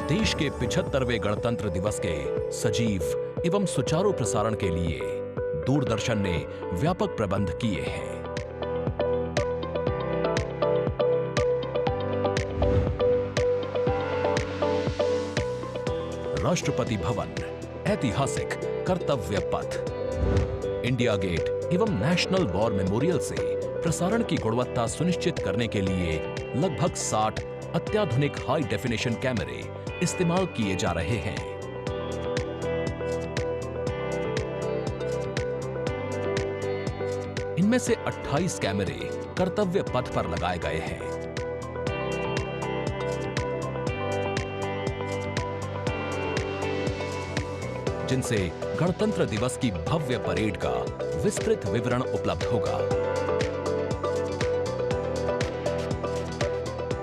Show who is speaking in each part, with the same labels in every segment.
Speaker 1: देश के 75वें गणतंत्र दिवस के सजीव एवं सुचारू प्रसारण के लिए दूरदर्शन ने व्यापक प्रबंध किए हैं। राष्ट्रपति भवन, ऐतिहासिक कर्तव्य पथ, इंडिया गेट एवं नेशनल वॉर मेमोरियल से प्रसारण की गुणवत्ता सुनिश्चित करने के लिए लगभग 60 अत्याधुनिक हाई डेफिनेशन कैमरे इस्तेमाल किए जा रहे हैं। इनमें से 28 कैमरे कर्तव्य पथ पर लगाए गए हैं। जिनसे गणतंत्र दिवस की भव्य परेड का विस्तृत विवरण उपलब्ध होगा।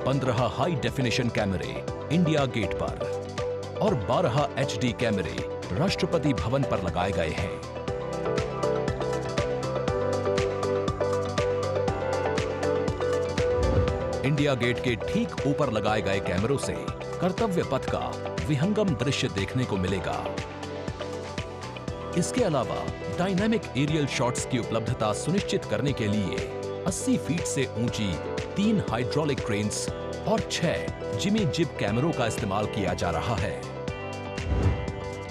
Speaker 1: 15 हाई डेफिनेशन कैमरे इंडिया गेट पर और 12 HD कैमरे राष्ट्रपति भवन पर लगाए गए हैं। इंडिया गेट के ठीक ऊपर लगाए गए कैमरों से कर्तव्य पथ का विहंगम दृश्य देखने को मिलेगा। इसके अलावा डायनामिक एरियल शॉट्स की उपलब्धता सुनिश्चित करने के लिए 80 फीट से ऊंची 3 हाइड्रोलिक क्रेन्स और 6 जिमी जिब कैमरों का इस्तेमाल किया जा रहा है।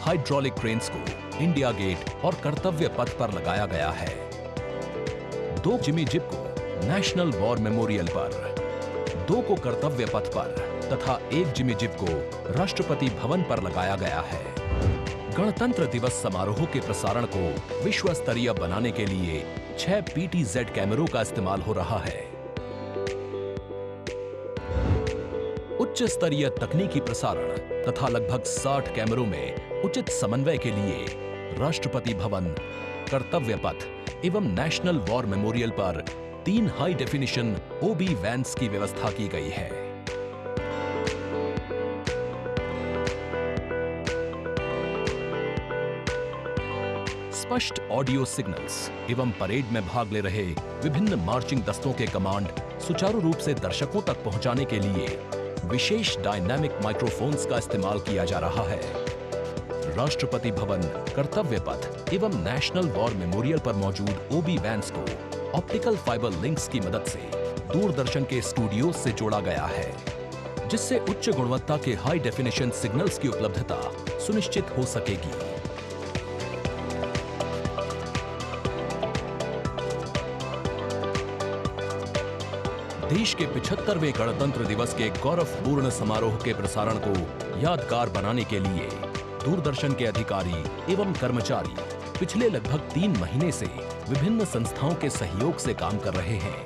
Speaker 1: हाइड्रोलिक क्रेन्स को इंडिया गेट और कर्तव्य पथ पर लगाया गया है। 2 जिमी जिब को नेशनल वॉर मेमोरियल पर, 2 को कर्तव्य पथ पर तथा 1 जिमी जिब को राष्ट्रपति भवन पर लगाया गया है। गणतंत्र दिवस समारोह के प्रसारण को विश्व स्तरीय बनाने के लिए 6 PTZ कैमरों का इस्तेमाल हो रहा है। उच्च स्तरीय तकनीकी प्रसारण तथा लगभग 60 कैमरों में उचित समन्वय के लिए राष्ट्रपति भवन, कर्तव्य पथ एवं नेशनल वॉर मेमोरियल पर 3 हाई डेफिनेशन OB वैन्स की व्यवस्था की गई है। स्पष्ट ऑडियो सिग्नल्स एवं परेड में भाग ले रहे विभिन्न मार्चिंग दस्तों के कमांड सुचारू रूप से दर्शकों तक पहुंचाने के लिए विशेष डायनामिक माइक्रोफोन्स का इस्तेमाल किया जा रहा है। राष्ट्रपति भवन, कर्तव्य पथ एवं नेशनल वॉर मेमोरियल पर मौजूद OB वैन्स को ऑप्टिकल फाइबर लिंक्स की मदद से दूरदर्शन के स्टूडियो से जोड़ा गया है, जिससे उच्च गुणवत्ता के हाई डेफिनेशन सिग्नल्स की उपलब्धता सुनिश्चित हो सकेगी। देश के 75वें गणतंत्र दिवस के गौरवपूर्ण समारोह के प्रसारण को यादगार बनाने के लिए दूरदर्शन के अधिकारी एवं कर्मचारी पिछले लगभग 3 महीने से विभिन्न संस्थाओं के सहयोग से काम कर रहे हैं।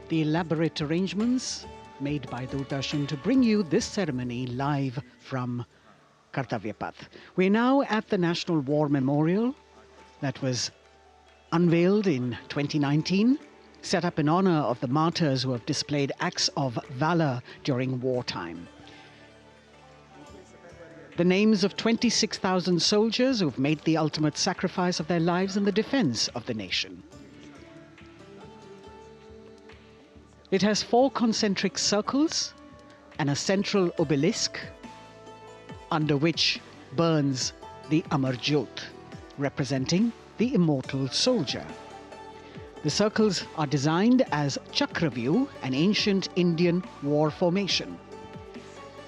Speaker 2: The elaborate arrangements made by Doordarshan to bring you this ceremony live from Kartavya Path. We're now at the National War Memorial that was unveiled in 2019, set up in honor of the martyrs who have displayed acts of valor during wartime. The names of 26,000 soldiers who've made the ultimate sacrifice of their lives in the defense of the nation. It has 4 concentric circles and a central obelisk under which burns the Amar Jyot, representing the immortal soldier. The circles are designed as Chakravyu, an ancient Indian war formation.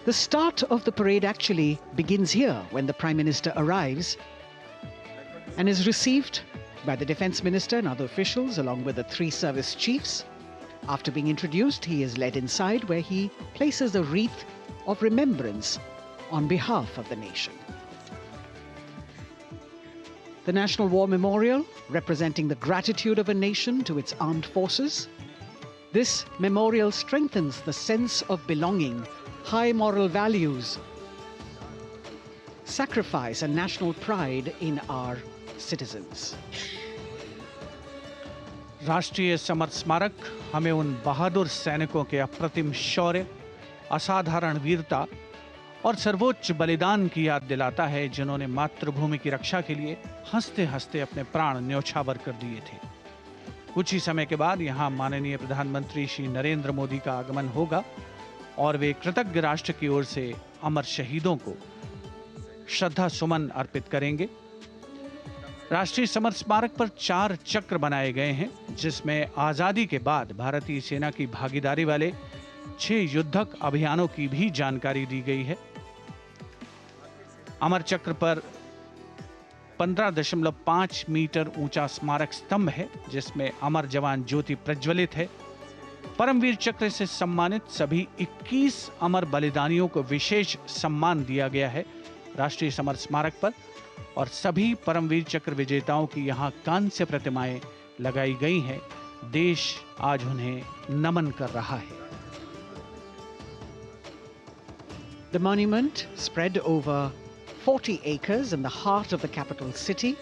Speaker 2: The start of the parade actually begins here when the Prime Minister arrives and is received by the Defence Minister and other officials along with the 3 service chiefs. After being introduced, he is led inside where he places a wreath of remembrance on behalf of the nation. The National War Memorial, representing the gratitude of a nation to its armed forces. This memorial strengthens the sense of belonging, high moral values, sacrifice and national pride in our citizens.
Speaker 3: राष्ट्रीय summer स्मारक हमें उन बहादुर सैनिकों के अप्रतिम शौर्य, असाधारण वीरता और सर्वोच्च बलिदान की याद दिलाता है, जिन्होंने मातृभूमि की रक्षा के लिए हंसते हंसते अपने प्राण न्यौछावर कर दिए थे। कुछ ही समय के बाद यहां माननीय प्रधानमंत्री श्री नरेंद्र मोदी का आगमन होगा और वे कृतज्ञ राष्ट्र की ओर से अमर शहीदों को श्रद्धा सुमन अर्पित करेंगे। राष्ट्रीय समर स्मारक पर 4 चक्र बनाए गए हैं, जिसमें आजादी के बाद भारतीय सेना की भागीदारी वाले 6 युद्धक अभियानों की भी जानकारी दी गई है। अमर चक्र पर 15.5 मीटर ऊंचा स्मारक स्तंभ है, जिसमें अमर जवान ज्योति प्रज्वलित है। परमवीर चक्र से सम्मानित सभी 21 अमर बलिदानियों को विशेष सम्मान दिया गया है राष्ट्रीय समर स्मारक पर, और सभी परमवीर चक्र विजेताओं की यहां कांस्य प्रतिमाएं लगाई गई हैं। देश आज उन्हें नमन कर रहा है।
Speaker 2: The monument, spread over 40 acres in the heart of the capital city,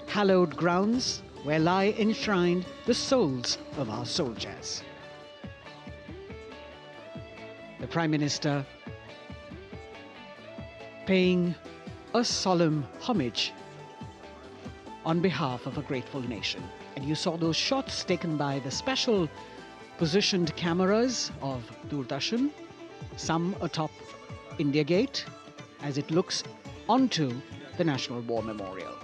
Speaker 2: hallowed grounds where lie enshrined the souls of our soldiers. The Prime Minister paying a solemn homage on behalf of a grateful nation. And you saw those shots taken by the special positioned cameras of Doordarshan, some atop India Gate, as it looks onto the National War Memorial.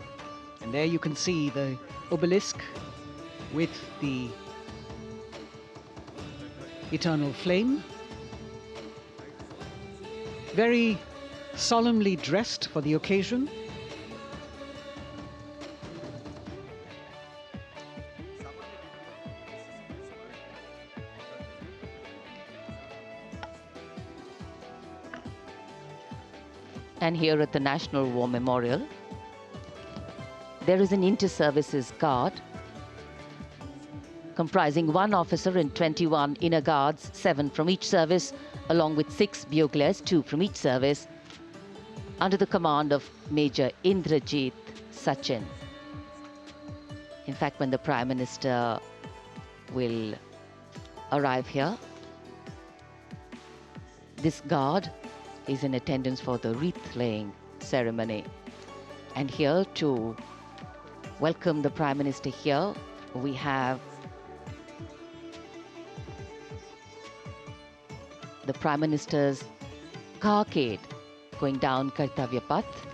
Speaker 2: And there you can see the obelisk with the eternal flame, very solemnly dressed for the occasion.
Speaker 4: And here at the National War Memorial, there is an inter-services guard comprising 1 officer and 21 inner guards, 7 from each service, along with 6 buglers, 2 from each service, under the command of Major Indrajit Sachin. In fact, when the Prime Minister will arrive here, this guard is in attendance for the wreath-laying ceremony. And here to welcome the Prime Minister here, we have the Prime Minister's carcade going down Kartavya Path.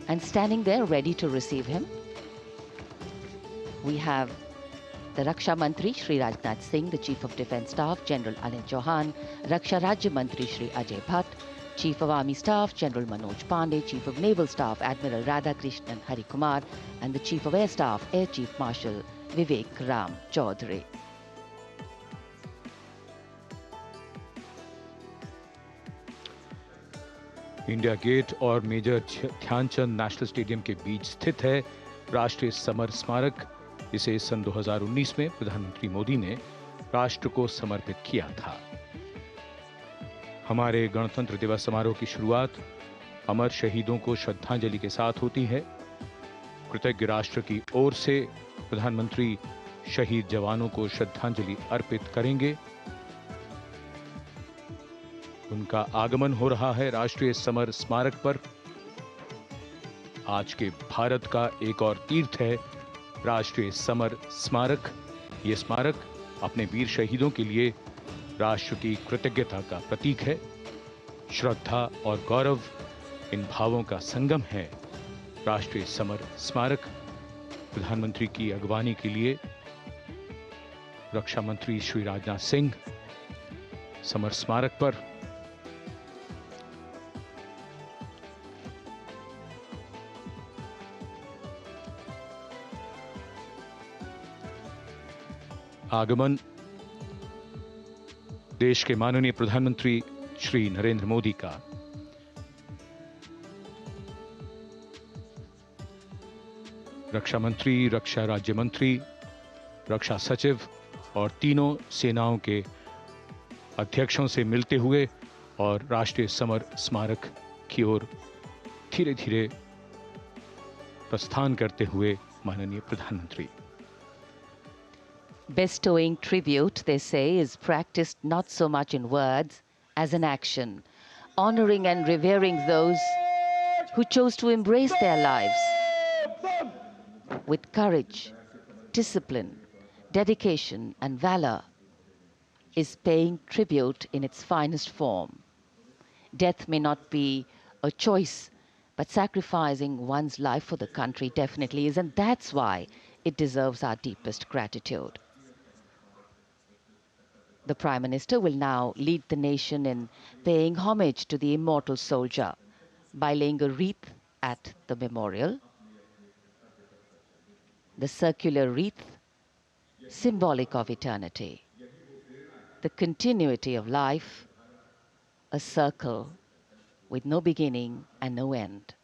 Speaker 4: And standing there ready to receive him, we have the Raksha Mantri Shri Rajnath Singh, the Chief of Defence Staff General Anil Chauhan, Raksha Rajya Mantri Shri Ajay Bhatt, Chief of Army Staff General Manoj Pandey, Chief of Naval Staff Admiral Radhakrishnan Harikumar, and the Chief of Air Staff Air Chief Marshal Vivek Ram Chaudhary.
Speaker 5: India gate और major Dhyan Chand national stadium के बीच स्थित है राष्ट्रीय summer स्मारक। इसे सन 2019 में प्रधानमंत्री मोदी ने राष्ट्र को समर्पित किया था। हमारे गणतंत्र दिवस समारोह की शुरुआत अमर शहीदों को श्रद्धांजलि के साथ होती है। कृतज्ञ राष्ट्र की ओर से प्रधानमंत्री शहीद जवानों को श्रद्धांजलि अर्पित करेंगे। उनका आगमन हो रहा है राष्ट्रीय समर स्मारक पर। आज के भारत का एक और तीर्थ है राष्ट्रीय समर स्मारक। ये स्मारक अपने वीर शहीदों के लिए राष्ट्र की कृतज्ञता का प्रतीक है। श्रद्धा और गौरव, इन भावों का संगम है राष्ट्रीय समर स्मारक। प्रधानमंत्री की अगवानी के लिए रक्षा मंत्री श्री राजनाथ सिंह समर स्मारक पर आगमन देश के माननीय प्रधानमंत्री श्री नरेंद्र मोदी का। रक्षा मंत्री, रक्षा राज्य मंत्री, रक्षा सचिव और तीनों सेनाओं के अध्यक्षों से मिलते हुए और राष्ट्रीय समर स्मारक की ओर धीरे धीरे प्रस्थान करते हुए माननीय प्रधानमंत्री।
Speaker 4: Bestowing tribute, they say, is practiced not so much in words as in action, honoring and revering those who chose to embrace their lives with courage, discipline, dedication, and valor is paying tribute in its finest form. Death may not be a choice, but sacrificing one's life for the country definitely is, and that's why it deserves our deepest gratitude. The Prime Minister will now lead the nation in paying homage to the immortal soldier by laying a wreath at the memorial. The circular wreath, symbolic of eternity, the continuity of life, a circle with no beginning and no end.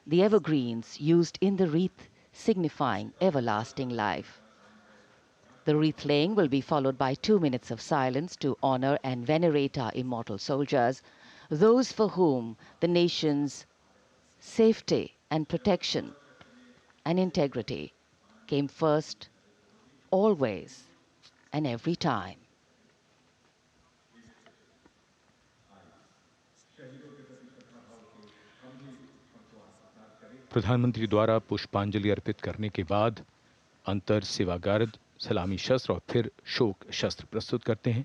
Speaker 4: The evergreens used in the wreath signifying everlasting life. The wreath laying will be followed by 2 minutes of silence to honor and venerate our immortal soldiers, those for whom the nation's safety and protection and integrity came first, always and every time.
Speaker 5: प्रधानमंत्री द्वारा पुष्पांजलि अर्पित करने के बाद अंतर सेवागार्द सलामी शस्त्र और फिर शोक शस्त्र प्रस्तुत करते हैं।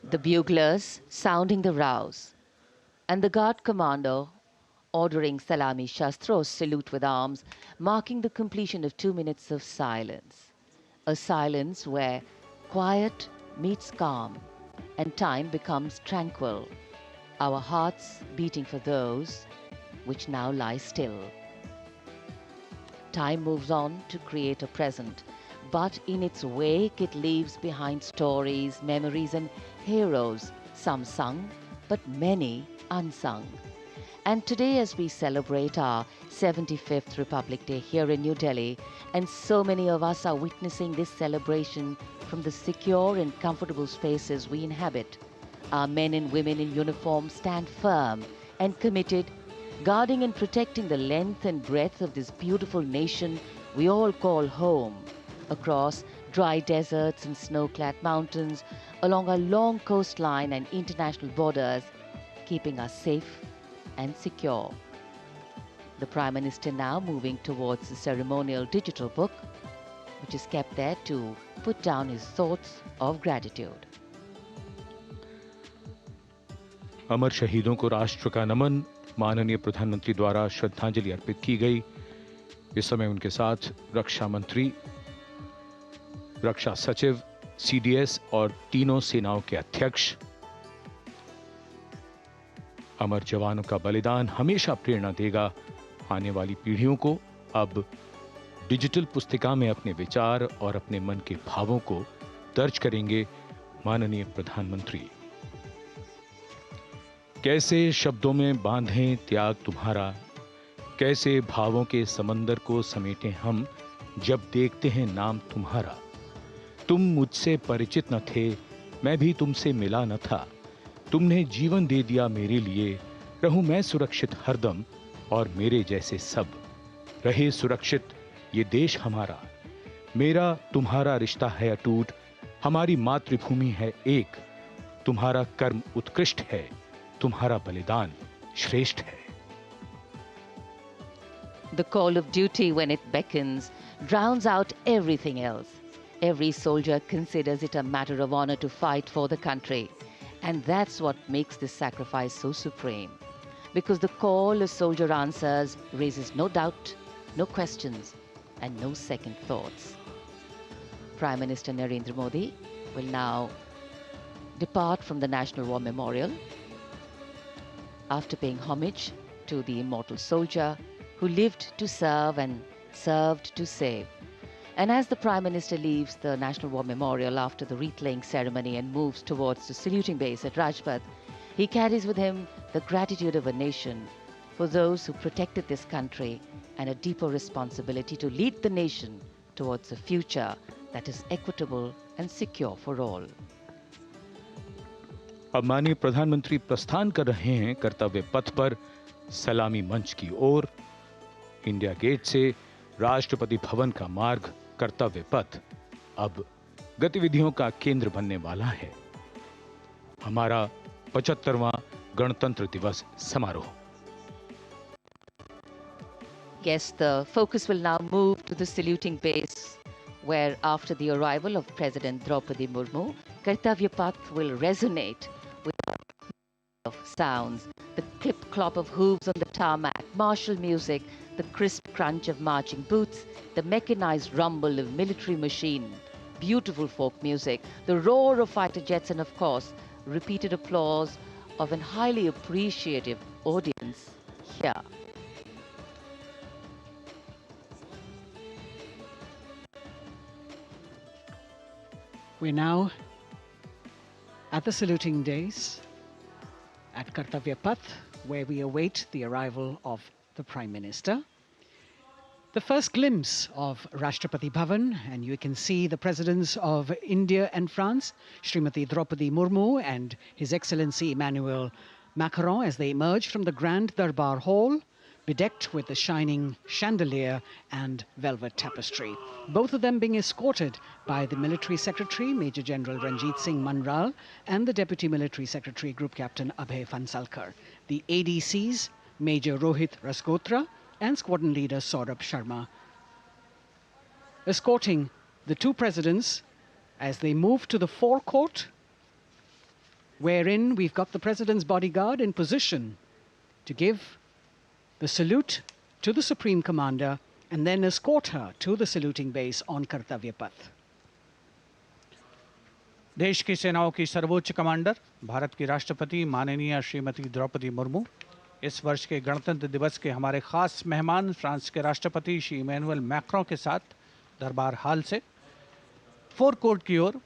Speaker 4: The buglers sounding the rouse, and the guard commander ordering Salami Shastros salute with arms, marking the completion of 2 minutes of silence. A silence where quiet meets calm and time becomes tranquil, our hearts beating for those which now lie still. Time moves on to create a present, but in its wake it leaves behind stories, memories and heroes, some sung, but many unsung. And today, as we celebrate our 75th Republic Day here in New Delhi, and so many of us are witnessing this celebration from the secure and comfortable spaces we inhabit, our men and women in uniform stand firm and committed, guarding and protecting the length and breadth of this beautiful nation we all call home, across dry deserts and snow-clad mountains, along our long coastline and international borders, keeping us safe and secure. The Prime Minister now moving towards the ceremonial digital book, which is kept there to put down his thoughts of gratitude.
Speaker 5: अमर शहीदों को राष्ट्र का नमन, माननीय प्रधानमंत्री द्वारा श्रद्धांजलि अर्पित की गई। इस समय उनके साथ रक्षा मंत्री, रक्षा सचिव, सीडीएस और तीनों सेनाओं के अध्यक्ष। अमर जवानों का बलिदान हमेशा प्रेरणा देगा आने वाली पीढ़ियों को। अब डिजिटल पुस्तिका में अपने विचार और अपने मन के भावों को दर्ज करेंगे माननीय प्रधानमंत्री। कैसे शब्दों में बांधें त्याग तुम्हारा, कैसे भावों के समंदर को समेटें हम जब देखते हैं नाम तुम्हारा। तुम मुझसे परिचित न थे, मैं भी तुमसे मिला न था, तुमने जीवन दे दिया मेरे लिए, रहूं मैं सुरक्षित हरदम और मेरे जैसे सब रहे सुरक्षित ये देश हमारा। मेरा तुम्हारा रिश्ता है अटूट, हमारी मातृभूमि है एक, तुम्हारा कर्म उत्कृष्ट है, तुम्हारा बलिदान श्रेष्ठ है।
Speaker 4: The call of duty, when it beckons, drowns out everything else. Every soldier considers it a matter of honor to fight for the country. And that's what makes this sacrifice so supreme. Because the call a soldier answers raises no doubt, no questions, and no second thoughts. Prime Minister Narendra Modi will now depart from the National War Memorial after paying homage to the immortal soldier who lived to serve and served to save. And as the Prime Minister leaves the National War Memorial after the wreath-laying ceremony and moves towards the saluting base at Rajpath, he carries with him the gratitude of a nation for those who protected this country and a deeper responsibility to lead the nation towards a future that is equitable and secure for all.
Speaker 5: अब माननीय प्रधानमंत्री प्रस्थान कर रहे हैं कर्तव्य पथ पर सलामी मंच की ओर। इंडिया गेट से राष्ट्रपति भवन का मार्ग कर्तव्य पथ अब गतिविधियों का केंद्र बनने वाला है। हमारा 75वां गणतंत्र दिवस समारोह।
Speaker 4: Yes, the focus will now move to the saluting base, where after the arrival of President Draupadi Murmu, Kartavya Path will resonate with of sounds, the clip clop of hooves on the tarmac, martial music, the crisp crunch of marching boots, the mechanized rumble of military machine, beautiful folk music, the roar of fighter jets, and of course, repeated applause of an highly appreciative audience here.
Speaker 2: We're now at the saluting days at Kartavya Path, where we await the arrival of the Prime Minister. The first glimpse of Rashtrapati Bhavan, and you can see the presidents of India and France, Srimati Draupadi Murmu and His Excellency Emmanuel Macron, as they emerge from the Grand Darbar Hall, bedecked with the shining chandelier and velvet tapestry. Both of them being escorted by the Military Secretary, Major General Ranjit Singh Manral, and the Deputy Military Secretary, Group Captain Abhay Fansalkar. The ADCs, Major Rohit Rasgotra and Squadron Leader Saurabh Sharma, escorting the two presidents as they move to the forecourt, wherein we've got the President's bodyguard in position to give the salute to the Supreme Commander and then escort her to the saluting base on Kartavya Path.
Speaker 3: देश की सेनाओं की सर्वोच्च commander Bharat की राष्ट्रपति माननीय श्रीमती द्रौपदी मुर्मू, इस वर्ष के गणतंत्र दिवस के हमारे खास मेहमान फ्रांस के राष्ट्रपति श्री इमैनुअल मैक्रों के साथ दरबार हाल से फोर कोर्ट की ओर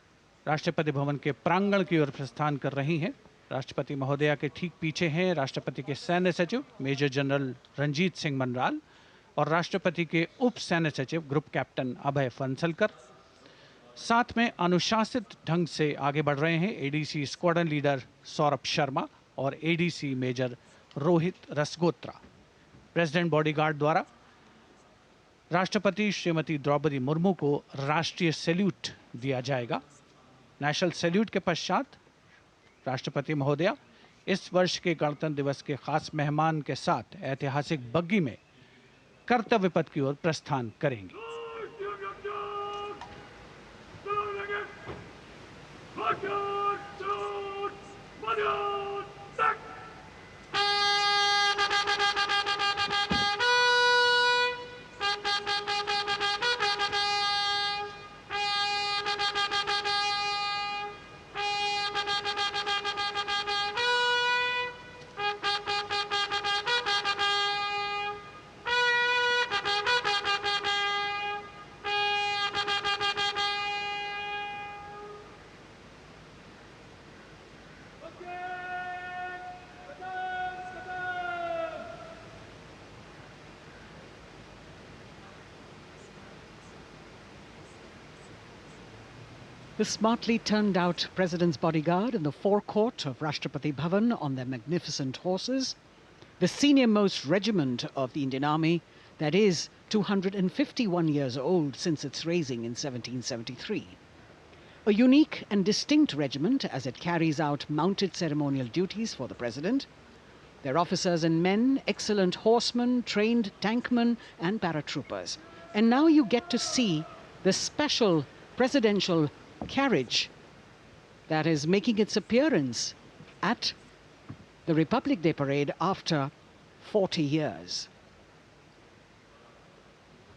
Speaker 3: राष्ट्रपति भवन के प्रांगण की ओर प्रस्थान कर रही हैं। राष्ट्रपति महोदया के ठीक पीछे हैं राष्ट्रपति के सैन्य सचिव मेजर जनरल रंजीत सिंह मनराल और राष्ट्रपति के उप सैन्य सचिव ग्रुप कैप्टन अभय फंसलकर। साथ में अनुशासित ढंग से आगे बढ़ रहे हैं ADC squadron leader Saurabh Sharma और ADC major Rohit Rasgotra. President bodyguard द्वारा राष्ट्रपति श्रीमती द्रौपदी मुर्मू को राष्ट्रीय सैल्यूट दिया जाएगा। नेशनल सैल्यूट के पश्चात राष्ट्रपति महोदया इस वर्ष के गणतंत्र दिवस के खास मेहमान के साथ ऐतिहासिक बग्गी में कर्तव्य पथ की ओर प्रस्थान करेंगी।
Speaker 2: The smartly turned out President's bodyguard in the forecourt of Rashtrapati Bhavan on their magnificent horses, the senior-most regiment of the Indian Army that is 251 years old since its raising in 1773. A unique and distinct regiment as it carries out mounted ceremonial duties for the President. Their officers and men, excellent horsemen, trained tankmen and paratroopers. And now you get to see the special presidential carriage that is making its appearance at the Republic Day Parade after 40 years.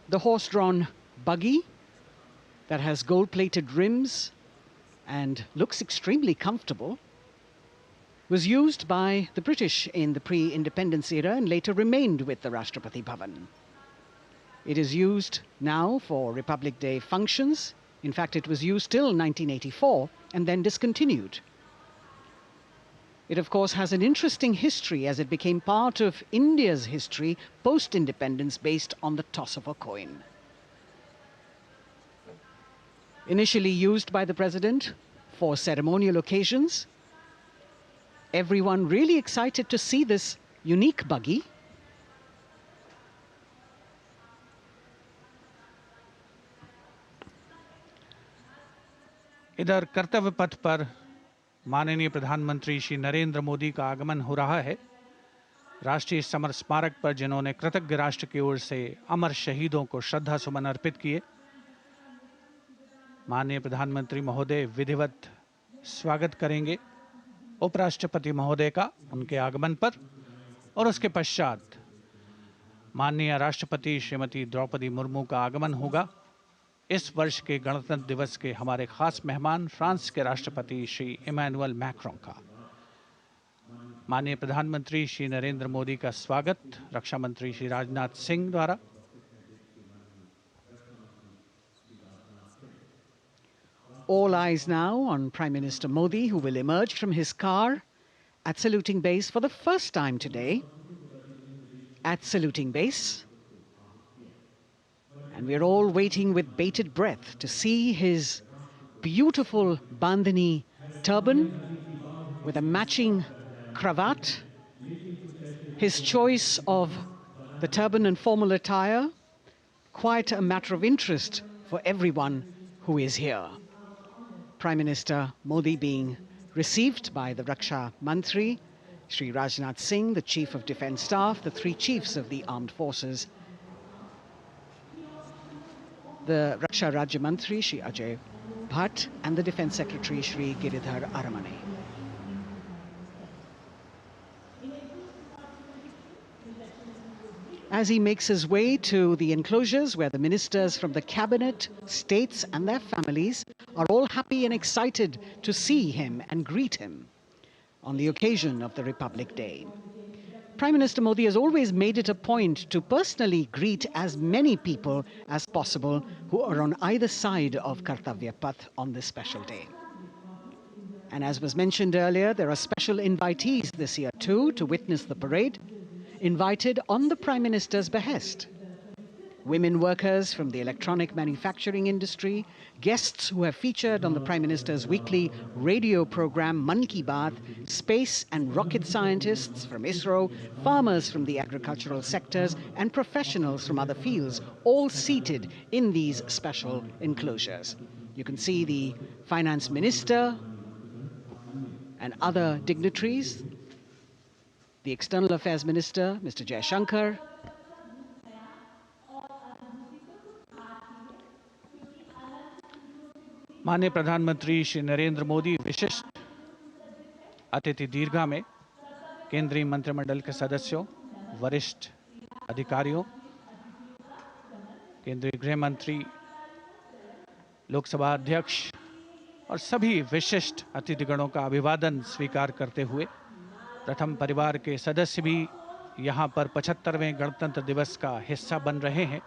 Speaker 2: The horse-drawn buggy that has gold-plated rims and looks extremely comfortable was used by the British in the pre-independence era and later remained with the Rashtrapati Bhavan. It is used now for Republic Day functions. In fact, it was used till 1984 and then discontinued. It, of course, has an interesting history as it became part of India's history post-independence based on the toss of a coin. Initially used by the President for ceremonial occasions, everyone really excited to see this unique buggy.
Speaker 3: इधर कर्तव्य पथ पर माननीय प्रधानमंत्री श्री नरेंद्र मोदी का आगमन हो रहा है। राष्ट्रीय समर स्मारक पर जिन्होंने कृतज्ञ राष्ट्र की ओर से अमर शहीदों को श्रद्धा सुमन अर्पित किए, माननीय प्रधानमंत्री महोदय विधिवत स्वागत करेंगे उपराष्ट्रपति महोदय का उनके आगमन पर। और उसके पश्चात माननीय राष्ट्रपति श्रीमती द्रौपदी मुर्मू का आगमन होगा। इस वर्ष के गणतंत्र दिवस के हमारे खास मेहमान फ्रांस के राष्ट्रपति श्री इमैनुअल मैक्रों का। माननीय प्रधानमंत्री श्री नरेंद्र मोदी का स्वागत रक्षा मंत्री श्री राजनाथ सिंह द्वारा।
Speaker 2: All eyes now on Prime Minister Modi, who will emerge from his car at saluting base for the first time today. At saluting base. And we're all waiting with bated breath to see his beautiful bandhani turban with a matching cravat. His choice of the turban and formal attire, quite a matter of interest for everyone who is here. Prime Minister Modi being received by the Raksha Mantri, Shri Rajnath Singh, the Chief of Defence Staff, the three chiefs of the armed forces, the Raksha Rajya Mantri, Shri Ajay Bhatt, and the Defence Secretary, Shri Giridhar Aramane. As he makes his way to the enclosures where the ministers from the cabinet, states and their families are all happy and excited to see him and greet him on the occasion of the Republic Day. Prime Minister Modi has always made it a point to personally greet as many people as possible who are on either side of Kartavya Path on this special day. And as was mentioned earlier, there are special invitees this year too to witness the parade, invited on the Prime Minister's behest. Women workers from the electronic manufacturing industry, guests who have featured on the Prime Minister's weekly radio program Mann Ki Baat, space and rocket scientists from ISRO, farmers from the agricultural sectors and professionals from other fields, all seated in these special enclosures. You can see the Finance Minister and other dignitaries, the External Affairs Minister, Mr. Jaishankar,
Speaker 3: माननीय प्रधानमंत्री श्री नरेंद्र मोदी विशिष्ट अतिथि दीर्घा में केंद्रीय मंत्रिमंडल के सदस्यों, वरिष्ठ अधिकारियों, केंद्रीय गृह मंत्री, लोकसभा अध्यक्ष और सभी विशिष्ट अतिथिगणों का अभिवादन स्वीकार करते हुए प्रथम परिवार के सदस्य भी यहां पर 75वें गणतंत्र दिवस का हिस्सा बन रहे हैं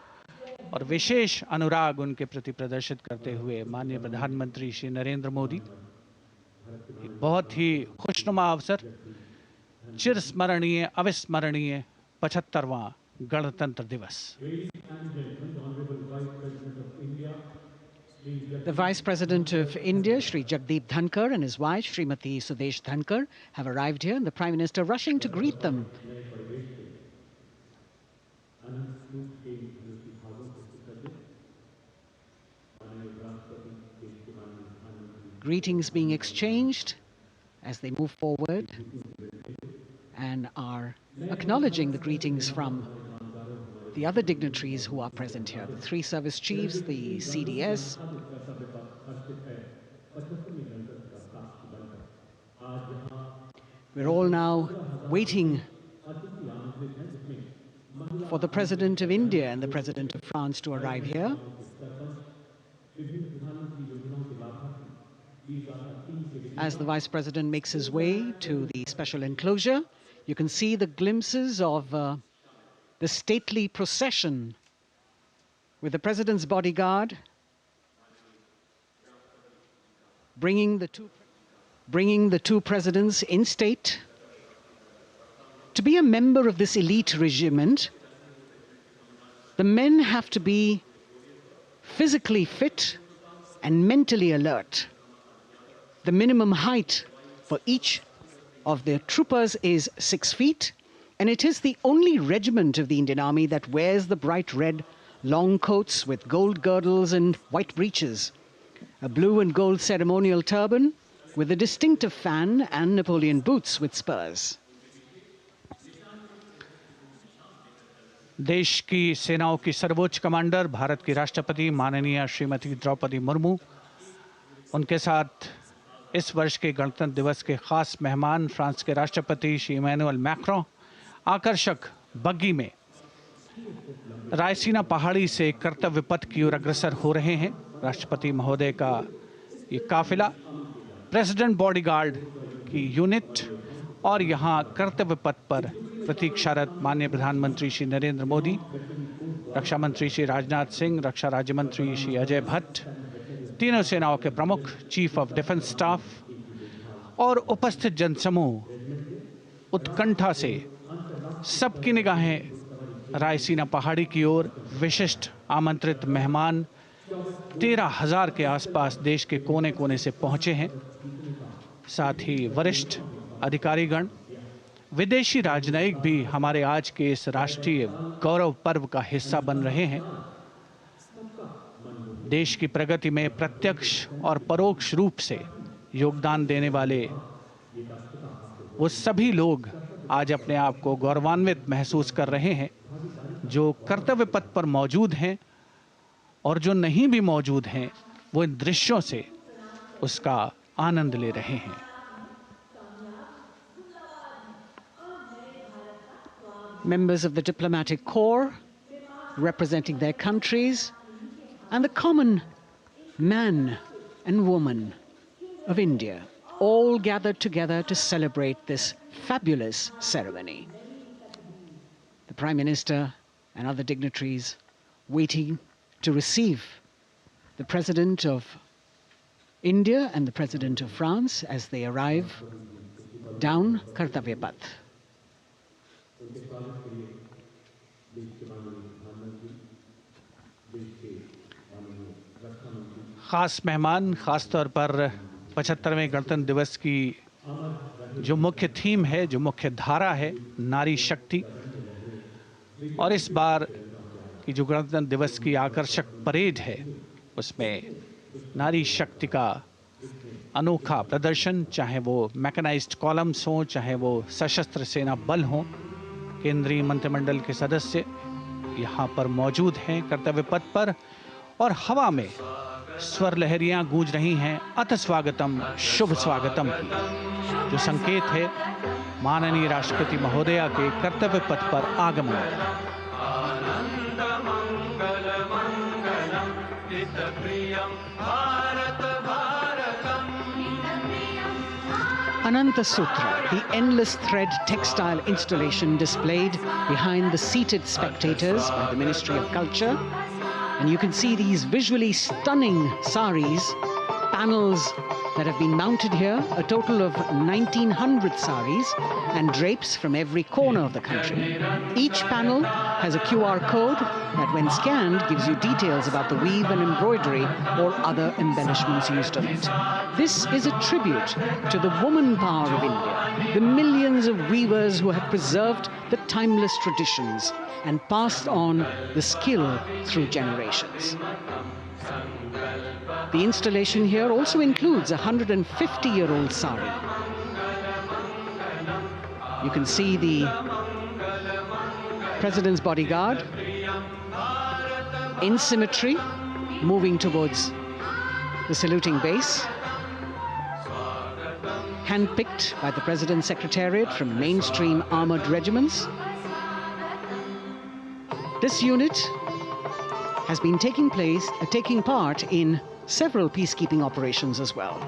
Speaker 3: और विशेष अनुराग उनके प्रति प्रदर्शित करते हुए माननीय प्रधानमंत्री श्री नरेंद्र मोदी एक बहुत ही खुशनुमा अवसर, चिरस्मरणीय अविस्मरणीय 75वां गणतंत्र दिवस।
Speaker 2: The Vice President of India, Shri Jagdeep Dhankar, and his wife, Srimati Sudesh Dhankar, have arrived here, and the Prime Minister rushing to greet them. Greetings being exchanged as they move forward and are acknowledging the greetings from the other dignitaries who are present here, the three service chiefs, the CDS. We're all now waiting for the President of India and the President of France to arrive here. As the Vice President makes his way to the special enclosure, you can see the glimpses of the stately procession with the President's bodyguard bringing the two presidents in state. To be a member of this elite regiment, the men have to be physically fit and mentally alert. The minimum height for each of the troopers is 6 feet, and it is the only regiment of the Indian Army that wears the bright red long coats with gold girdles and white breeches, a blue and gold ceremonial turban with a distinctive fan and Napoleon boots with spurs.
Speaker 3: देश की सेनाओं की सर्वोच्च commander Bharat की राष्ट्रपति माननीय श्रीमती द्रौपदी मुर्मू, उनके साथ इस वर्ष के गणतंत्र दिवस के खास मेहमान फ्रांस के राष्ट्रपति श्री इमैनुअल मैक्रों आकर्षक बग्गी में रायसीना पहाड़ी से कर्तव्य पथ की ओर अग्रसर हो रहे हैं। राष्ट्रपति महोदय का ये काफिला, प्रेसिडेंट बॉडीगार्ड की यूनिट और यहाँ कर्तव्य पथ पर प्रतीक्षारत माननीय प्रधानमंत्री श्री नरेंद्र मोदी, रक्षा मंत्री श्री राजनाथ सिंह, रक्षा राज्य मंत्री श्री अजय भट्ट, तीनों सेनाओं के प्रमुख, चीफ ऑफ डिफेंस स्टाफ और उपस्थित जनसमूह उत्कंठा से सबकी निगाहें रायसीना पहाड़ी की ओर। विशिष्ट आमंत्रित मेहमान 13,000 के आसपास देश के कोने कोने से पहुंचे हैं। साथ ही वरिष्ठ अधिकारीगण, विदेशी राजनयिक भी हमारे आज के इस राष्ट्रीय गौरव पर्व का हिस्सा बन रहे हैं। देश की प्रगति में प्रत्यक्ष और परोक्ष रूप से योगदान देने वाले वो सभी लोग आज अपने आप को गौरवान्वित महसूस कर रहे हैं, जो कर्तव्य पथ पर मौजूद हैं और जो नहीं भी मौजूद हैं, वो इन दृश्यों से उसका आनंद ले रहे हैं।
Speaker 2: Members of the diplomatic corps representing their countries and the common man and woman of India all gathered together to celebrate this fabulous ceremony. The Prime Minister and other dignitaries waiting to receive the President of India and the President of France as they arrive down Kartavya Path.
Speaker 3: खास मेहमान, खास तौर पर 75वें गणतंत्र दिवस की जो मुख्य थीम है, जो मुख्य धारा है, नारी शक्ति, और इस बार की जो गणतंत्र दिवस की आकर्षक परेड है उसमें नारी शक्ति का अनोखा प्रदर्शन, चाहे वो मैकेनाइज्ड कॉलम्स हों, चाहे वो सशस्त्र सेना बल हों। केंद्रीय मंत्रिमंडल के सदस्य यहाँ पर मौजूद हैं कर्तव्य पथ पर, और हवा में स्वर लहरियां गूंज रही हैं अथ स्वागतम, शुभ स्वागतम की, जो संकेत है माननीय राष्ट्रपति महोदया के कर्तव्य पथ पर आगमन का।
Speaker 2: Ananta Sutra, the endless thread textile installation displayed behind the seated spectators by the Ministry of Culture. And you can see these visually stunning saris, panels that have been mounted here, a total of 1,900 saris and drapes from every corner of the country. Each panel has a QR code that when scanned gives you details about the weave and embroidery or other embellishments used on it. This is a tribute to the woman power of India, the millions of weavers who have preserved the timeless traditions and passed on the skill through generations. The installation here also includes a 150-year-old sari. You can see the President's bodyguard in symmetry moving towards the saluting base, handpicked by the President's Secretariat from mainstream armored regiments. This unit has been taking part in several peacekeeping operations as well.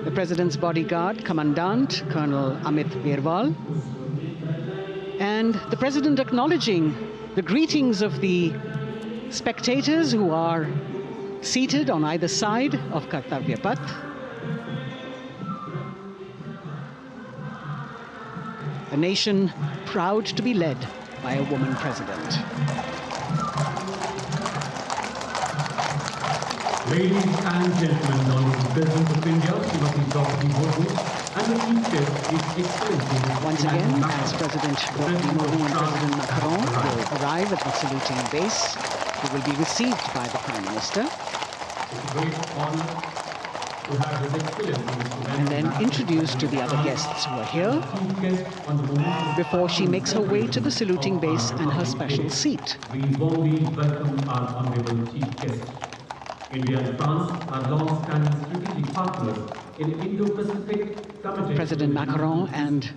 Speaker 2: The President's bodyguard, Commandant Colonel Amit Birwal, and the President acknowledging the greetings of the spectators who are seated on either side of Kartavya Path. A nation proud to be led by a woman president.
Speaker 6: Ladies and gentlemen, on the President of India, Srimati Draupadi Murmu, and the Chief Guest is Excellency.
Speaker 2: Once again, as President Draupadi Murmu and President Macron will arrive at the saluting base, they will be received by the Prime Minister.
Speaker 6: It's a great honor to have His Excellency
Speaker 2: and then introduced to the other guests who are here before she makes her way to the saluting base and her special seat.
Speaker 6: We warmly welcome our honorable Chief Guest. India and France are long-standing strategic partners in Indo-Pacific, committed
Speaker 2: President
Speaker 6: to
Speaker 2: Macron and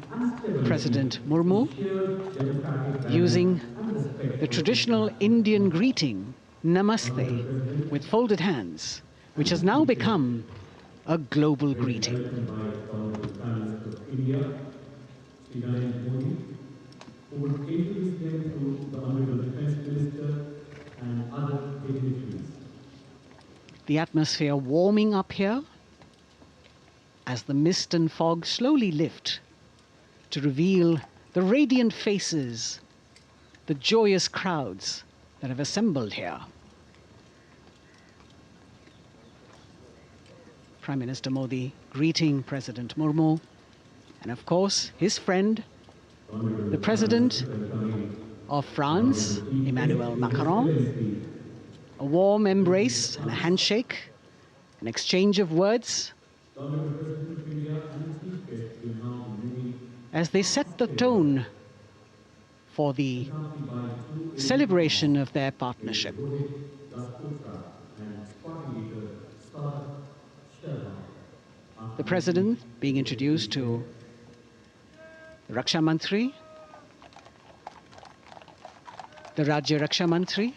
Speaker 2: President Murmu using the traditional Indian greeting, Namaste, with folded hands, which has now become a global greeting.
Speaker 6: Who would introduce them to the Honorable Defence Minister and other dignitaries.
Speaker 2: The atmosphere warming up here as the mist and fog slowly lift to reveal the radiant faces, the joyous crowds that have assembled here. Prime Minister Modi greeting President Murmu, and of course his friend, the President of France, Emmanuel Macron. A warm embrace and a handshake, an exchange of words as they set the tone for the celebration of their partnership. The President being introduced to the Raksha Mantri, the Rajya Raksha Mantri,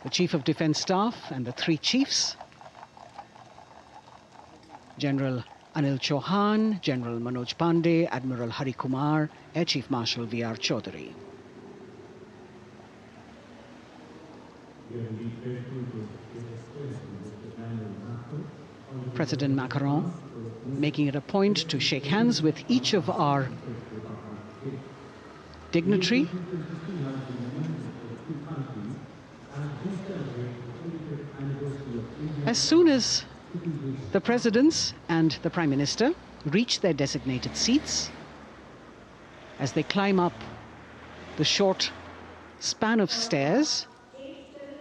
Speaker 2: the Chief of Defence Staff and the three chiefs, General Anil Chauhan, General Manoj Pandey, Admiral Hari Kumar, Air Chief Marshal V.R. Chaudhary. President Macron making it a point to shake hands with each of our dignitary. As soon as the presidents and the Prime Minister reach their designated seats, as they climb up the short span of stairs,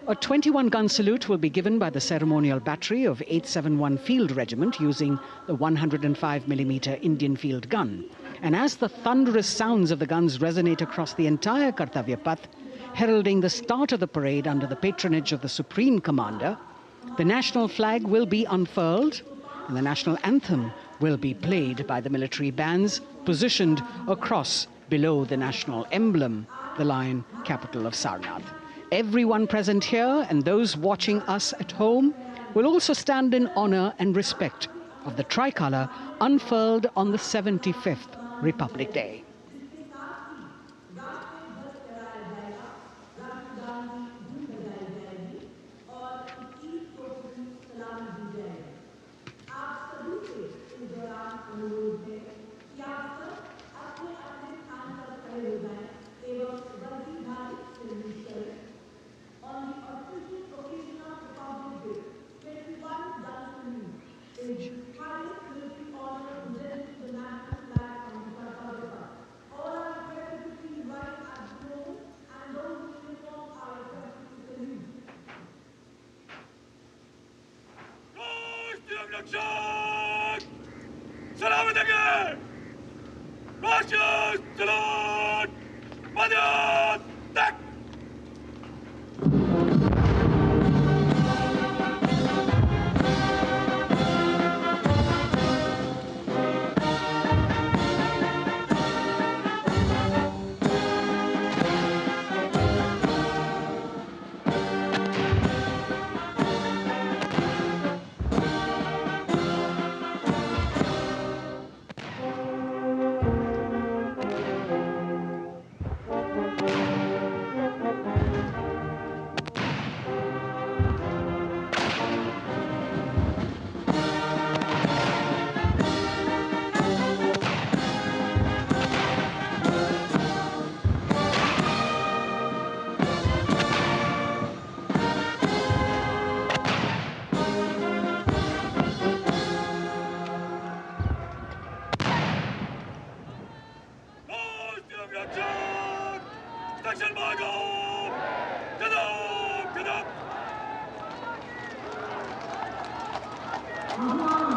Speaker 2: a 21-gun salute will be given by the ceremonial battery of 871 Field Regiment using the 105mm Indian field gun. And as the thunderous sounds of the guns resonate across the entire Kartavya Path, heralding the start of the parade under the patronage of the Supreme Commander, the national flag will be unfurled and the national anthem will be played by the military bands positioned across below the national emblem, the lion capital of Sarnath. Everyone present here and those watching us at home will also stand in honor and respect of the tricolour unfurled on the 75th Republic Day.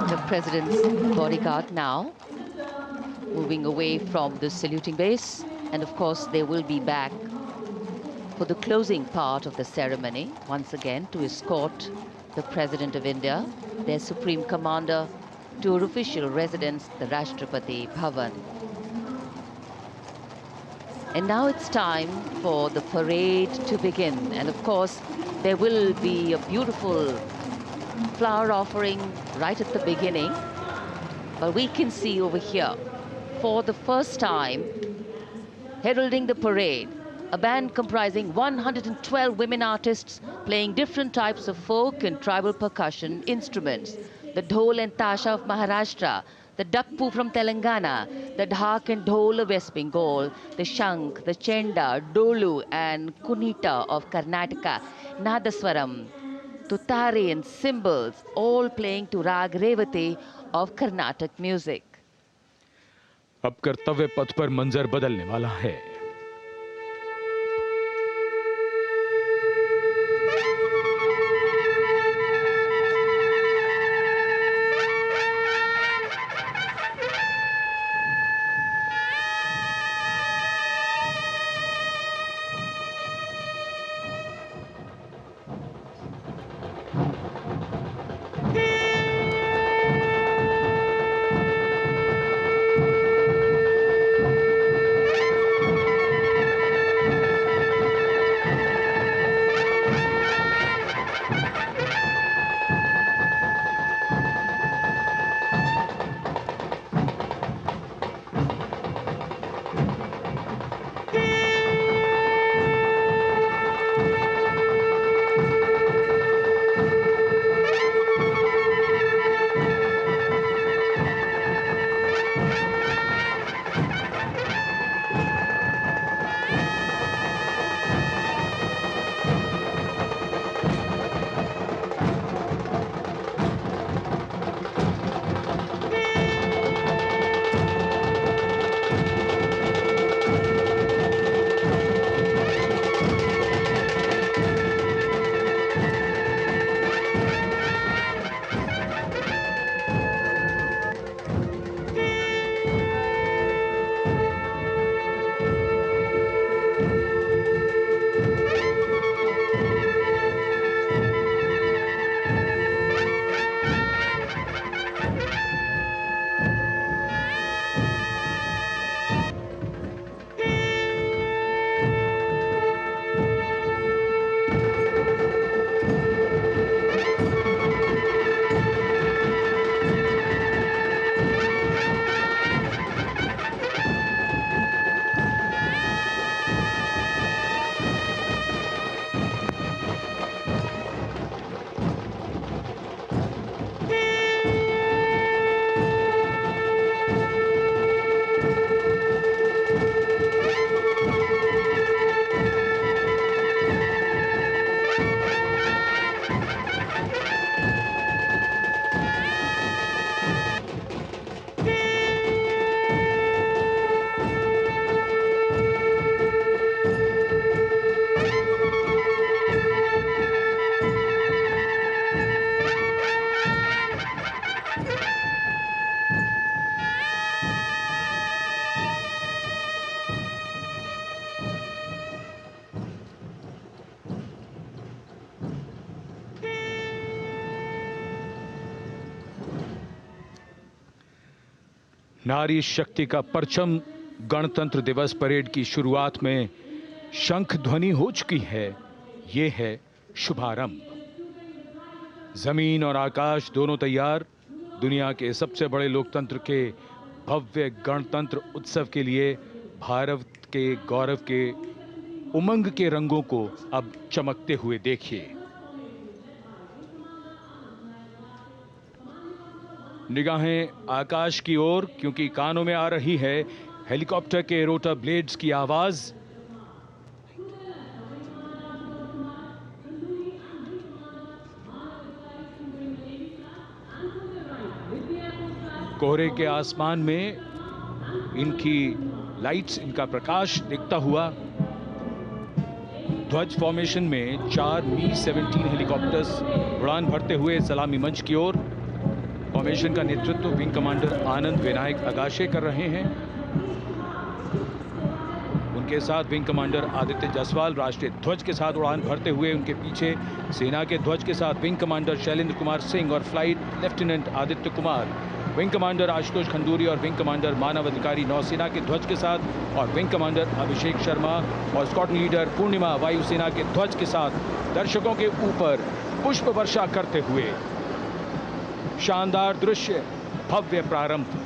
Speaker 4: The President's bodyguard now moving away from the saluting base, and of course they will be back for the closing part of the ceremony, once again to escort the President of India, their Supreme Commander, to her official residence, the Rashtrapati Bhavan. And now it's time for the parade to begin. And of course, there will be a beautiful flower offering right at the beginning. But we can see over here, for the first time, heralding the parade, a band comprising 112 women artists playing different types of folk and tribal percussion instruments. The dhol and tasha of Maharashtra, the dakpu from Telangana, the dhak and dhol of West Bengal, the shank, the chenda, dolu and kunita of Karnataka, nadaswaram, tutari and cymbals, all playing to Rag Revati of Carnatic music.
Speaker 5: अब कर्तव्य पथ पर मंजर बदलने वाला है। नारी शक्ति का परचम गणतंत्र दिवस परेड की शुरुआत में शंख ध्वनि हो चुकी है। ये है शुभारंभ। जमीन और आकाश दोनों तैयार दुनिया के सबसे बड़े लोकतंत्र के भव्य गणतंत्र उत्सव के लिए भारत के गौरव के उमंग के रंगों को अब चमकते हुए देखिए। निगाहें आकाश की ओर, क्योंकि कानों में आ रही है हेलीकॉप्टर के रोटर ब्लेड्स की आवाज। कोहरे के आसमान में इनकी लाइट्स, इनका प्रकाश दिखता हुआ ध्वज फॉर्मेशन में 4 Mi-17 हेलीकॉप्टर्स उड़ान भरते हुए सलामी मंच की ओर। फॉर्मेशन का नेतृत्व विंग कमांडर आनंद विनायक अगाशे कर रहे हैं। उनके साथ विंग कमांडर आदित्य जायसवाल राष्ट्रीय ध्वज के साथ उड़ान भरते हुए, उनके पीछे सेना के ध्वज के साथ विंग कमांडर शैलेंद्र कुमार सिंह और flight lieutenant Aditya Kumar, wing commander Ashutosh Khanduri और विंग कमांडर मानव अधिकारी नौसेना के ध्वज के साथ, और विंग कमांडर अभिषेक शर्मा और स्क्वाड्रन लीडर पूर्णिमा वायुसेना के ध्वज के साथ दर्शकों के ऊपर पुष्प वर्षा करते हुए। शानदार दृश्य, भव्य प्रारंभ।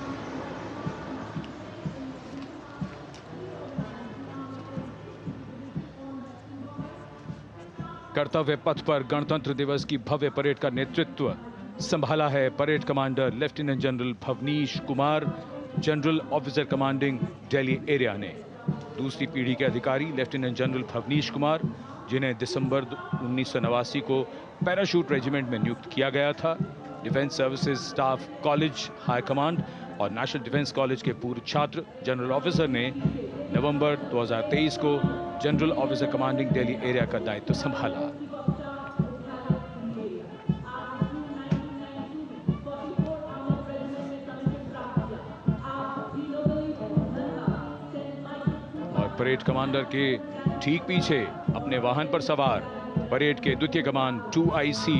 Speaker 5: कर्तव्य पथ पर गणतंत्र दिवस की भव्य परेड का नेतृत्व संभाला है parade commander lieutenant general Bhavnish Kumar, general officer commanding Delhi area ने। दूसरी पीढ़ी के अधिकारी लेफ्टिनेंट जनरल भवनीश कुमार, जिन्हें दिसंबर 1989 को पैराशूट रेजिमेंट में नियुक्त किया गया था, defence services staff college high command और नेशनल डिफेंस कॉलेज के पूर्व छात्र जनरल ऑफिसर ने नवंबर 2023 को general officer commanding Delhi area का दायित्व संभाला। और परेड कमांडर के ठीक पीछे अपने वाहन पर सवार परेड के द्वितीय कमान 2IC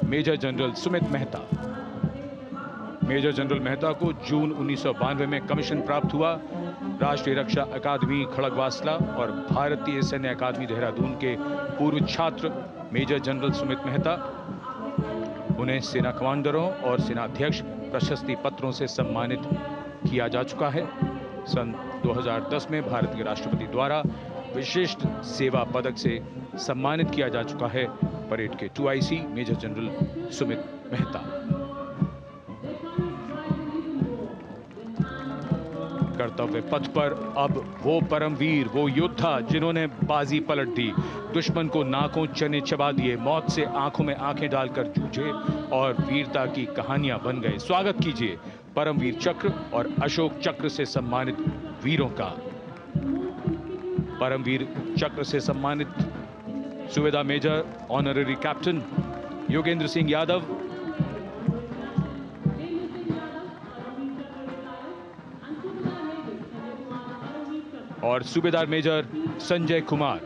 Speaker 5: major general Sumit Mehta. Major general Mehta को जून 1992 में कमीशन प्राप्त हुआ। राष्ट्रीय रक्षा अकादमी खड़गवासला और भारतीय सैन्य अकादमी देहरादून के पूर्व छात्र मेजर जनरल सुमित मेहता, उन्हें सेना कमांडरों और सेनाध्यक्ष प्रशस्ति पत्रों से सम्मानित किया जा चुका है। सन 2010 में भारत के राष्ट्रपति द्वारा विशिष्ट सेवा पदक से सम्मानित किया जा चुका है परेड के 2IC major general Sumit Mehta. कर्तव्य पथ पर अब वो परमवीर, वो योद्धा जिन्होंने बाजी पलट दी, दुश्मन को नाकों चने चबा दिए, मौत से आंखों में आंखें डालकर जूझे और वीरता की कहानियां बन गए। स्वागत कीजिए परमवीर चक्र और अशोक चक्र से सम्मानित वीरों का। परमवीर चक्र से सम्मानित सुवेदा major honorary captain Yogendra Singh Yadav, और सूबेदार मेजर संजय कुमार।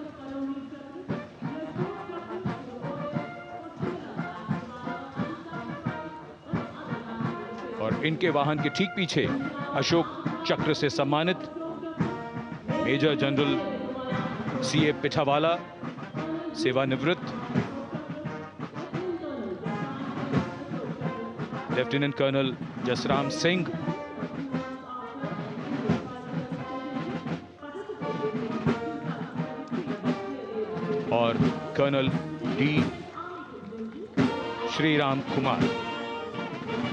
Speaker 5: और इनके वाहन के ठीक पीछे अशोक चक्र से सम्मानित मेजर जनरल CA पिठावाला, सेवानिवृत्त, लेफ्टिनेंट कर्नल जसराम सिंह, और कर्नल D श्रीराम कुमार।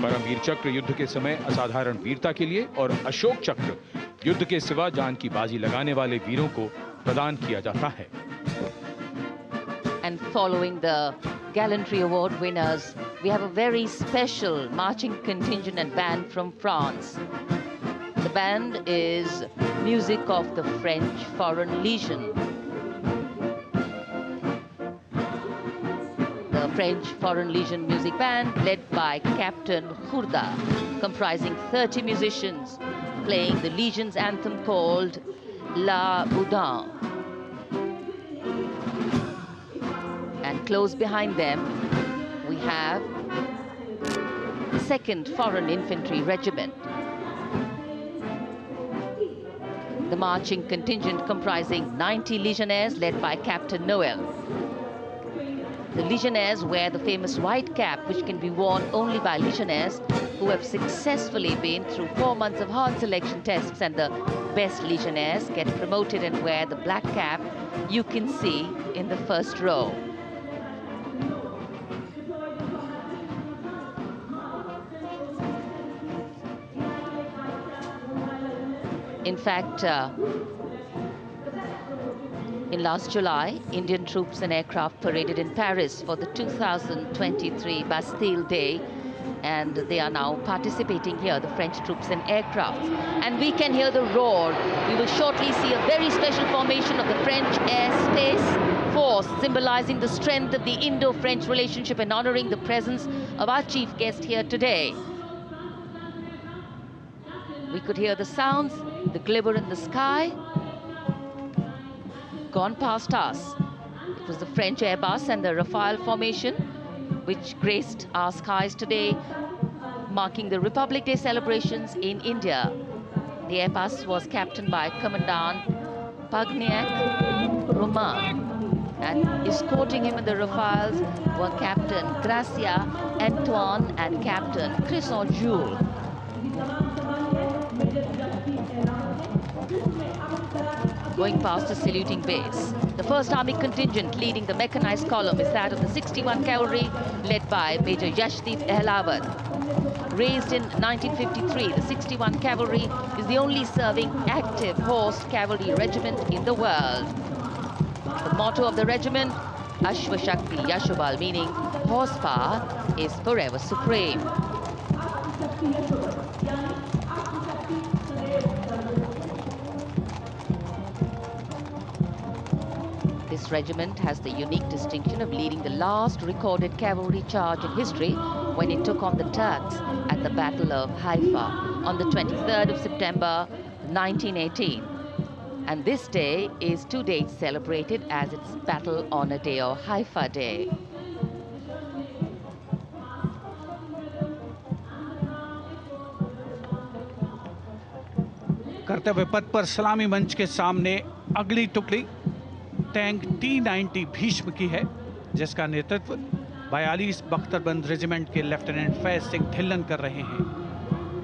Speaker 5: परमवीर चक्र युद्ध के समय असाधारण वीरता के लिए और अशोक चक्र युद्ध के सिवा जान की बाजी लगाने वाले वीरों को प्रदान किया जाता है।
Speaker 4: And following the gallantry award winners, we have a very special marching contingent and band from France. The band is music of the French Foreign Legion. The French Foreign Legion music band led by Captain Khourda, comprising 30 musicians playing the Legion's anthem called La Boudin. And close behind them, we have the 2nd Foreign Infantry Regiment. The marching contingent comprising 90 Legionnaires led by Captain Noel. The Legionnaires wear the famous white cap, which can be worn only by Legionnaires who have successfully been through 4 months of hard selection tests, and the best Legionnaires get promoted and wear the black cap you can see in the first row. In fact, in last July, Indian troops and aircraft paraded in Paris for the 2023 Bastille Day, and they are now participating here, the French troops and aircraft. And we can hear the roar. We will shortly see a very special formation of the French Air Space Force, symbolizing the strength of the Indo-French relationship and honoring the presence of our chief guest here today. We could hear the sounds, the glimmer in the sky. gone past us. It was the French Airbus and the Rafale formation which graced our skies today, marking the Republic Day celebrations in India. The Airbus was captained by Commandant Pagniak Roman, and escorting him in the Rafales were Captain Gracia Antoine and Captain Crisson Jules. Going past the saluting base, the 1st Army contingent leading the mechanized column is that of the 61 Cavalry, led by Major Yashdeep Ehlawat. Raised in 1953, the 61 Cavalry is the only serving active horse cavalry regiment in the world. The motto of the regiment, Ashwa Shakti Yashobal, meaning horsepower is forever supreme. This regiment has the unique distinction of leading the last recorded cavalry charge in history when it took on the Turks at the Battle of Haifa on the 23rd of September 1918. And this day is to date celebrated as its Battle Honor Day or Haifa Day.
Speaker 3: कर्तव्य पथ पर सलामी मंच के सामने अगली टुकड़ी tank T-90 Bhishma की है, जिसका नेतृत्व 42 बख्तरबंद रेजिमेंट के लेफ्टिनेंट फैज सिंह ढिल्लन कर रहे हैं।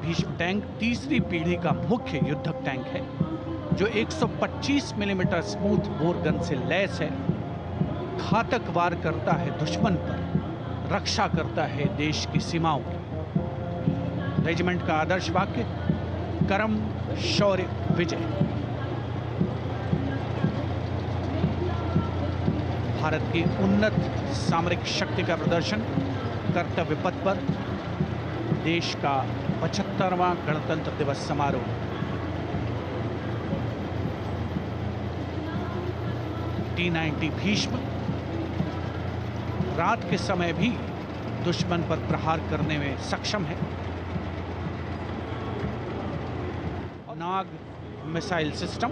Speaker 3: भीष्म टैंक तीसरी पीढ़ी का मुख्य युद्धक टैंक है, जो 125 मिलीमीटर स्मूथ बोर गन से लैस है। घातक वार करता है दुश्मन पर, रक्षा करता है देश की सीमाओं की। रेजिमेंट का आदर्श वाक्य, कर्म शौर्य विजय। भारत की उन्नत सामरिक शक्ति का प्रदर्शन कर्तव्य पथ पर देश का 75वां गणतंत्र दिवस समारोह। T-90 भीष्म रात के समय भी दुश्मन पर प्रहार करने में सक्षम है। नाग मिसाइल सिस्टम।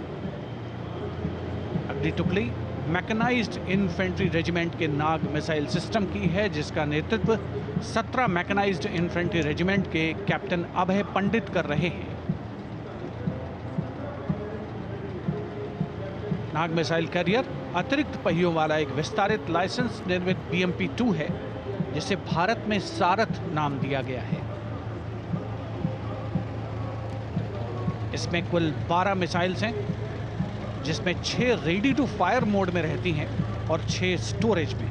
Speaker 3: अगली टुकड़ी मैकेनाइज्ड इन्फेंट्री रेजिमेंट के नाग मिसाइल सिस्टम की है, जिसका नेतृत्व 17 मैकेनाइज्ड इन्फेंट्री रेजिमेंट के कैप्टन अभय पंडित कर रहे हैं। नाग मिसाइल कैरियर अतिरिक्त पहियों वाला एक विस्तारित लाइसेंस निर्मित BMP-2 है, जिसे भारत में सारथ नाम दिया गया है। इसमें कुल 12 मिसाइल्स हैं, जिसमें 6 रेडी टू फायर मोड में रहती हैं और 6 स्टोरेज में।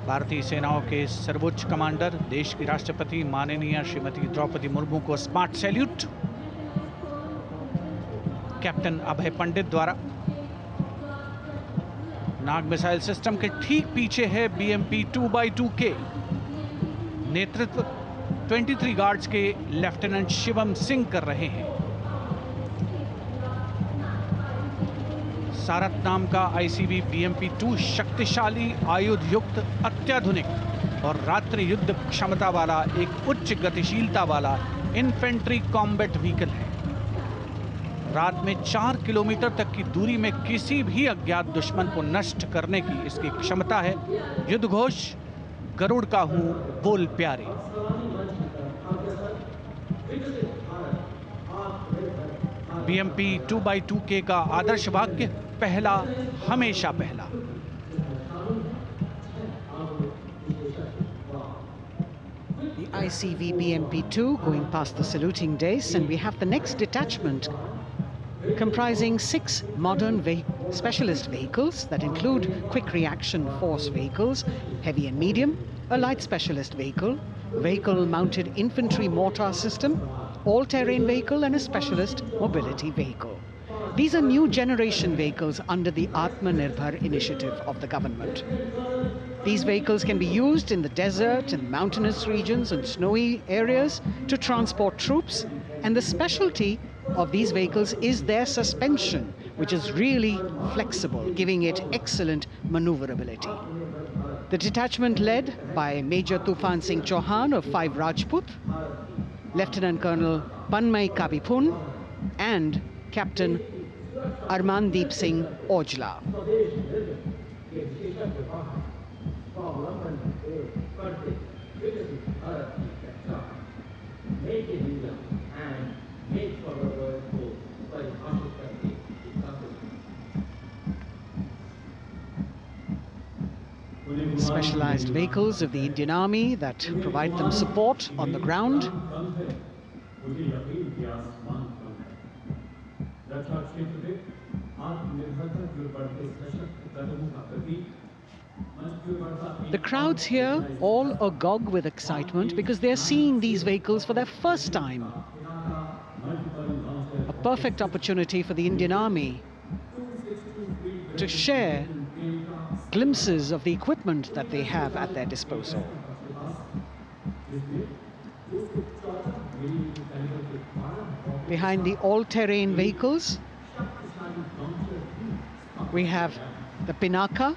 Speaker 3: भारतीय सेनाओं के सर्वोच्च कमांडर देश की राष्ट्रपति माननीय श्रीमती द्रौपदी मुर्मू को स्मार्ट सैल्यूट कैप्टन अभय पंडित द्वारा। नाग मिसाइल सिस्टम के ठीक पीछे है BMP-2x2K। नेतृत्व 23 गार्ड्स के लेफ्टिनेंट शिवम सिंह कर रहे हैं। सारथ नाम का ICV BMP-2 शक्तिशाली आयुध युक्त अत्याधुनिक और रात्रि युद्ध क्षमता वाला एक उच्च गतिशीलता वाला इन्फेंट्री कॉम्बैट व्हीकल है। रात में 4 किलोमीटर तक की दूरी में किसी भी अज्ञात दुश्मन को नष्ट करने की इसकी क्षमता है। युद्ध घोष, गरुड़ का हूं बोल प्यारे। BMP-2x2K का आदर्श वाक्य, पहला हमेशा पहला।
Speaker 2: The ICV BMP-2 going past the saluting days, and we have the next detachment comprising 6 modern specialist vehicles that include quick reaction force vehicles, heavy and medium, a light specialist vehicle, vehicle-mounted infantry mortar system, all-terrain vehicle, and a specialist mobility vehicle. These are new generation vehicles under the Atmanirbhar initiative of the government. These vehicles can be used in the desert and mountainous regions and snowy areas to transport troops, and the specialty of these vehicles is their suspension, which is really flexible, giving it excellent maneuverability. The detachment led by Major Tufan Singh Chauhan of 5 Rajput, Lieutenant Colonel Panmay Kabipun, and Captain Armandeep Singh Ojla. Specialized vehicles of the Indian Army that provide them support on the ground. The crowds here all agog with excitement because they're seeing these vehicles for their first time. A perfect opportunity for the Indian Army to share glimpses of the equipment that they have at their disposal. Behind the all-terrain vehicles, we have the Pinaka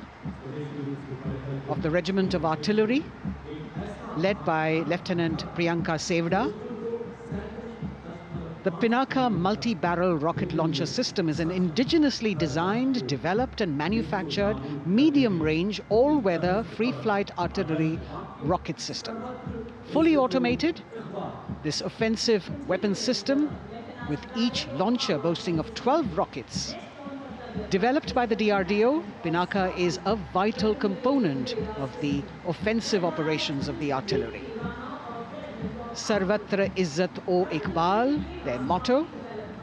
Speaker 2: of the Regiment of Artillery, led by Lieutenant Priyanka Sevda. The Pinaka multi-barrel rocket launcher system is an indigenously designed, developed and manufactured medium-range, all-weather, free-flight artillery rocket system. Fully automated, this offensive weapon system, with each launcher boasting of 12 rockets, developed by the DRDO, Pinaka is a vital component of the offensive operations of the artillery. Sarvatra Izzat o Iqbal, their motto,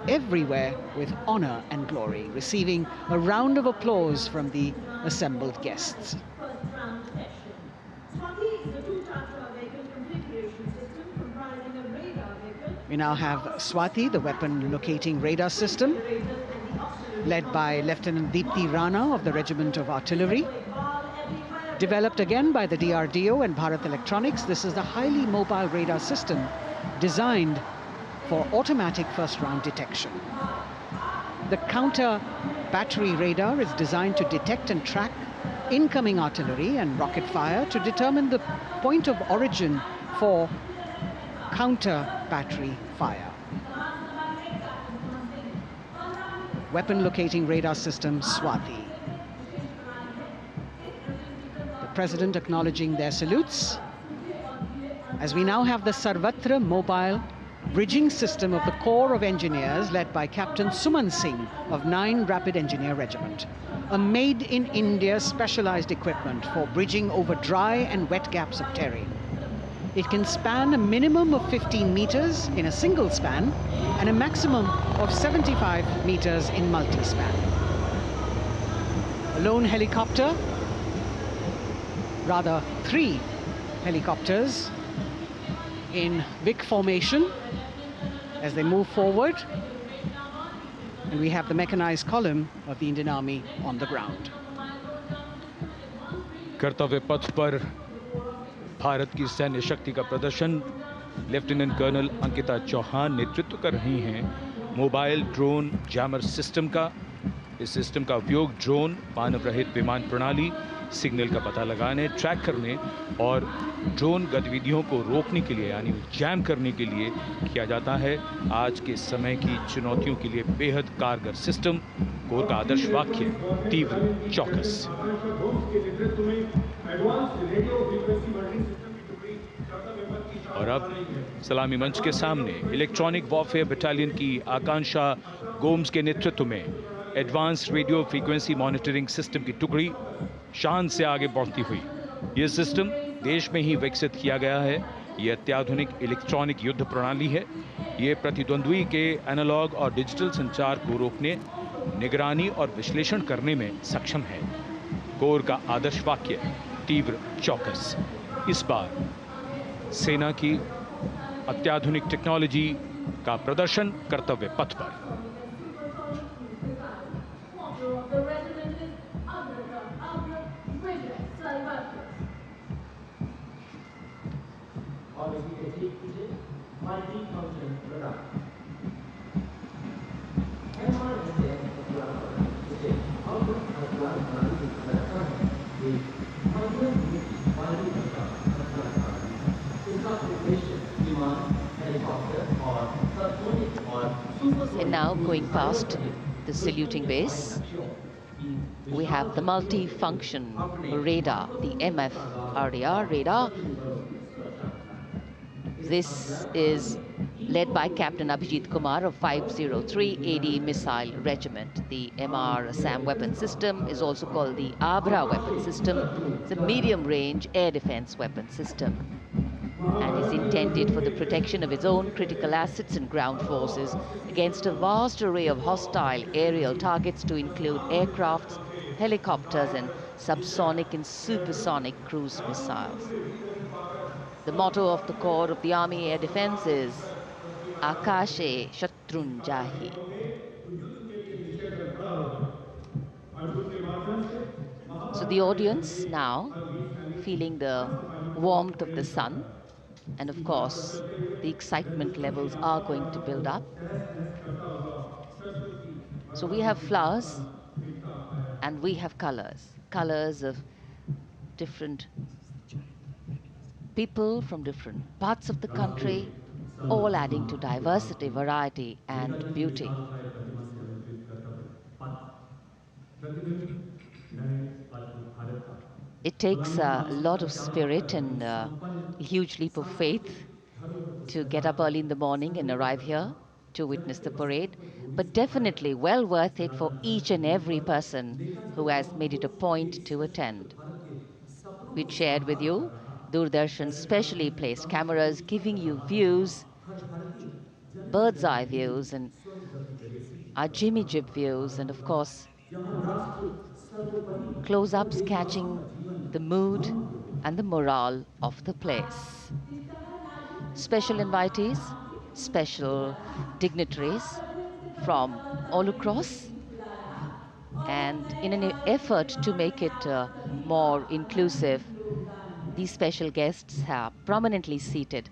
Speaker 2: everywhere with honor and glory, receiving a round of applause from the assembled guests. We now have Swati, the weapon locating radar system, led by Lieutenant Deepthi Rana of the Regiment of Artillery. Developed again by the DRDO and Bharat Electronics, this is a highly mobile radar system designed for automatic first-round detection. The counter battery radar is designed to detect and track incoming artillery and rocket fire to determine the point of origin for counter battery fire. Weapon locating radar system Swati. President acknowledging their salutes, as we now have the Sarvatra mobile bridging system of the Corps of Engineers led by Captain Suman Singh of 9 Rapid Engineer Regiment, a made-in-India specialized equipment for bridging over dry and wet gaps of terrain. It can span a minimum of 15 meters in a single span and a maximum of 75 meters in multi-span. A lone helicopter, rather 3 helicopters in Vic formation as they move forward, and we have the mechanized column of the Indian Army on the ground.
Speaker 5: कर्तव्य पथ पर भारत की सैन्य शक्ति का प्रदर्शन lieutenant colonel Ankita Chauhan नेतृत्व कर रही हैं मोबाइल ड्रोन जैमर सिस्टम का। इस सिस्टम का उपयोग ड्रोन, मानव रहित विमान प्रणाली, सिग्नल का पता लगाने, ट्रैक करने और ड्रोन गतिविधियों को रोकने के लिए यानी जैम करने के लिए किया जाता है। आज के समय की चुनौतियों के लिए बेहद कारगर सिस्टम। कोर का आदर्श वाक्य तीव्र चौकस। और अब सलामी मंच के सामने इलेक्ट्रॉनिक वॉरफेयर बटालियन की आकांक्षा गोम्स के नेतृत्व में advance radio frequency monitoring system की टुकड़ी शान से आगे बढ़ती हुई। यह सिस्टम देश में ही विकसित किया गया है। यह अत्याधुनिक इलेक्ट्रॉनिक युद्ध प्रणाली है। यह प्रतिद्वंद्वी के एनालॉग और डिजिटल संचार को रोकने, निगरानी और विश्लेषण करने में सक्षम है। कोर का आदर्श वाक्य तीव्र चौकस। इस बार सेना की अत्याधुनिक टेक्नोलॉजी का प्रदर्शन कर्तव्य पथ पर।
Speaker 4: And now going past the saluting base. We have the multi-function radar, the MFRDR radar. This is led by Captain Abhijit Kumar of 503 AD Missile Regiment. The MR SAM weapon system is also called the Abra weapon system. It's a medium-range air defense weapon system and is intended for the protection of its own critical assets and ground forces against a vast array of hostile aerial targets to include aircrafts, helicopters, and subsonic and supersonic cruise missiles. The motto of the Corps of the Army Air Defense is Akashe Shatrun Jahi. So the audience now feeling the warmth of the sun, and of course the excitement levels are going to build up. So we have flowers and we have colors of different people from different parts of the country, all adding to diversity, variety, and beauty. It takes a lot of spirit and a huge leap of faith to get up early in the morning and arrive here to witness the parade, but definitely well worth it for each and every person who has made it a point to attend. We shared with you Doordarshan's specially placed cameras giving you views, bird's eye views and our Jimmy Jib views, and of course close-ups catching the mood and the morale of the place. Special invitees, special dignitaries from all across, and in an effort to make it more inclusive, these special guests are prominently seated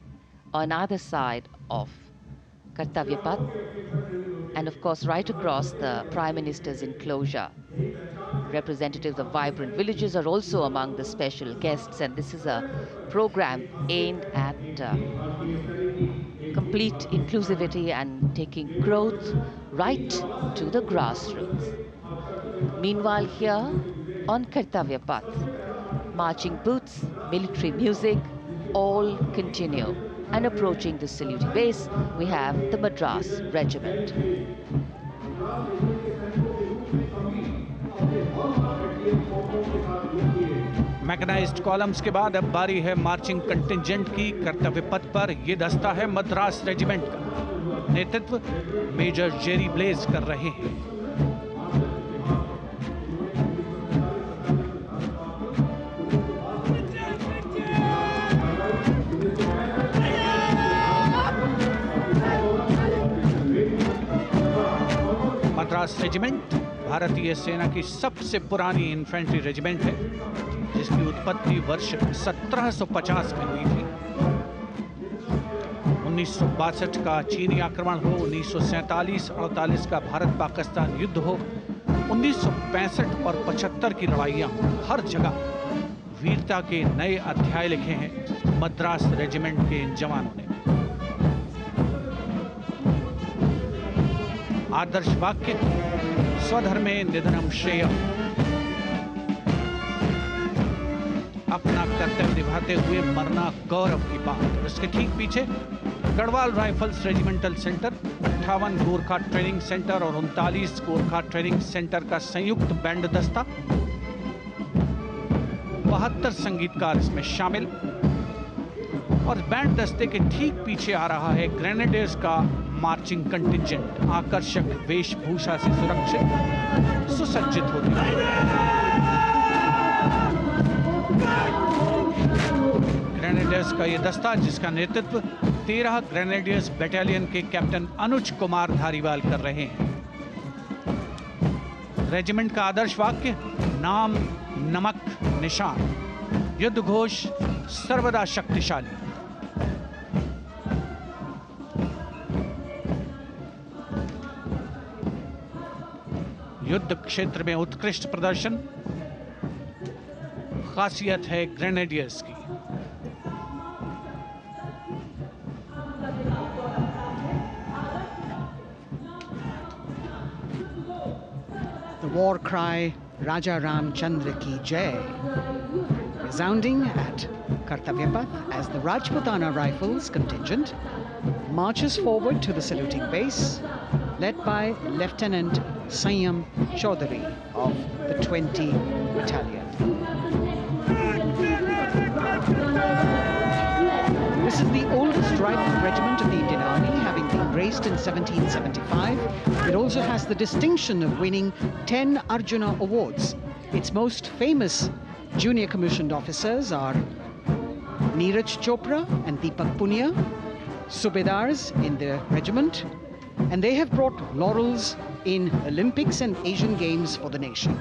Speaker 4: on either side of Kartavya Path, and of course right across the Prime Minister's enclosure. Representatives of vibrant villages are also among the special guests, and this is a program aimed at complete inclusivity and taking growth right to the grassroots. Meanwhile, here on Kartavya Path, marching boots, military music, all continue. And approaching the saluting base, we have the Madras Regiment.
Speaker 3: Mechanised columns के बाद अब बारी है marching contingent की। कर्तव्य पथ पर ये दस्ता है मद्रास रेजिमेंट का। नेतृत्व मेजर जेरी ब्लेज कर रहे हैं। मद्रास रेजिमेंट भारतीय सेना की सबसे पुरानी इन्फेंट्री रेजिमेंट है, जिसकी उत्पत्ति वर्ष 1750 में हुई थी। 1962 का चीनी आक्रमण हो, 1947-48 का भारत पाकिस्तान युद्ध हो, 1965 और 75 की लड़ाइयां, हर जगह वीरता के नए अध्याय लिखे हैं मद्रास रेजिमेंट के इन जवानों ने। आदर्श वाक्य स्वधर्मे निधनम श्रेय, अपना कर्तव्य निभाते हुए मरना गौरव की बात। इसके ठीक पीछे Garhwal rifles regimental centre, 58 Gorkha training centre और 39 गोरखा ट्रेनिंग सेंटर का संयुक्त बैंड दस्ता, 72 संगीतकार इसमें शामिल। और बैंड दस्ते के ठीक पीछे आ रहा है ग्रेनेडियर्स का मार्चिंग कंटिंजेंट, आकर्षक वेशभूषा से सुरक्षित सुसज्जित होते हैं। ग्रेनेडियर्स का यह दस्ता, जिसका नेतृत्व 13 ग्रेनेडियर्स बटालियन के कैप्टन अनुज कुमार धारीवाल कर रहे हैं। रेजिमेंट का आदर्श वाक्य नाम नमक निशान, युद्ध घोष सर्वदा शक्तिशाली। युद्ध क्षेत्र में उत्कृष्ट प्रदर्शन खासियत है ग्रेनेडियर्स की।
Speaker 2: war cry Raja Ram Chandra Ki Jai, resounding at Kartavya Path as the Rajputana Rifles contingent marches forward to the saluting base, led by Lieutenant Sanyam Chaudhary of the 20 Battalion. This is the oldest rifle regiment of the Indian Army, having been raised in 1775. It also has the distinction of winning 10 Arjuna Awards. Its most famous junior commissioned officers are Neeraj Chopra and Deepak Punia, Subedars in the regiment, and they have brought laurels in Olympics and Asian Games for the nation.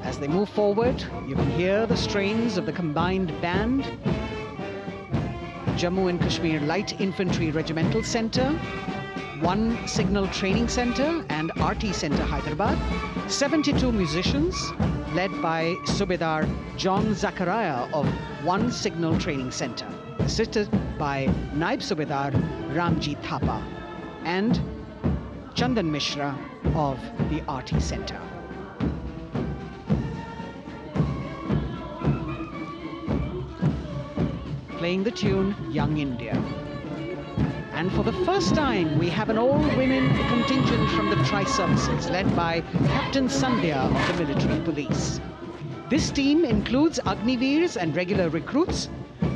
Speaker 2: As they move forward, you can hear the strains of the combined band, Jammu and Kashmir Light Infantry Regimental Centre, 1 Signal Training Centre and RT Centre Hyderabad, 72 musicians led by Subedar John Zachariah of 1 Signal Training Centre, assisted by Naib Subedar Ramji Thapa and Chandan Mishra of the RT Centre. Playing the tune Young India. And for the first time, we have an all-women contingent from the Tri-Services, led by Captain Sandhya of the military police. This team includes Agniveers and regular recruits.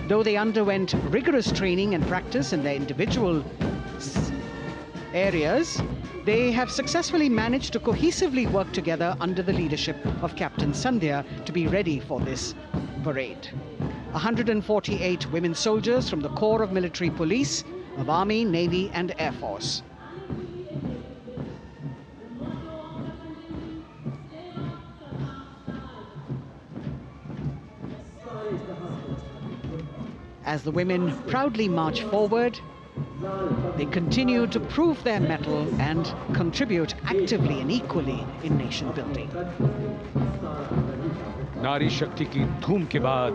Speaker 2: Though they underwent rigorous training and practice in their individual areas, they have successfully managed to cohesively work together under the leadership of Captain Sandhya to be ready for this parade. 148 women soldiers from the Corps of Military Police of Army, Navy and Air Force. As the women proudly march forward, they continue to prove their mettle and contribute actively and equally in nation building.
Speaker 5: नारी शक्ति की धूम के बाद